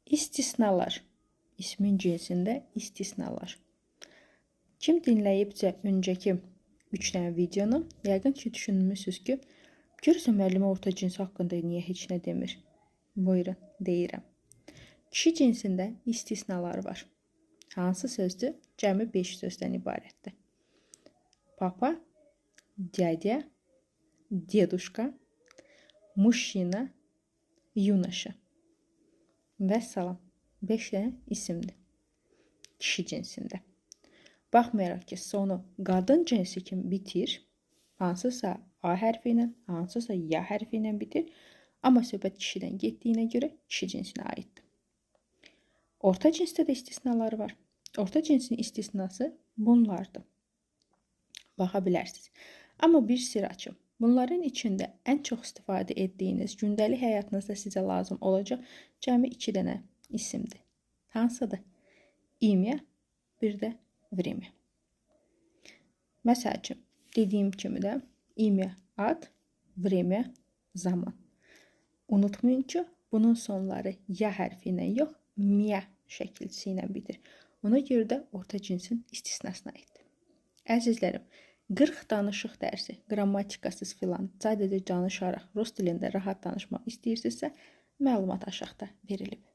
İstisnalar. İsmin cinsində istisnalar. Kim dinləyibcə öncəki 3 dənə videonu, yəqin ki, düşünmüsünüz ki, görürsən müəllimə orta cins haqqında niyə heç nə demir? Buyurun, deyirəm. Kişi cinsində istisnalar var. Hansı sözdür? Cəmi 5 sözdən ibarətdir. Papa, dядя, дедушка, мужчина, юноша. Və salam. 5 dənə isimdir. Kişi cinsində. Baxmayaraq ki, sonu qadın cinsi kimi bitir, hansısa A hərfi ilə, hansısa Y hərfi ilə bitir, amma söhbət kişidən getdiyinə görə kişi cinsinə aiddir. Orta cinsdə də istisnalar var. Orta cinsin istisnası bunlardır. Baxa bilərsiniz. Amma bir sir açım. Bunların içində ən çox istifadə etdiyiniz, gündəlik həyatınızda sizə lazım olacaq cəmi 2 dənə isimdir. Hansıdır? İmya, bir də время. Məsəl üçün, dediyim kimi də imya ad, время zaman. Unutmayın ki, bunun sonları ya hərfi ilə yox, miya şəkilçisi ilə bitir. Ona görə də orta cinsin istisnasına aiddir. Əzizlərim, 40 danışıq dərsi, qrammatikasız filan, sadəcə danışaraq rus dilində rahat danışmaq istəyirsinizsə, məlumat aşağıda verilib.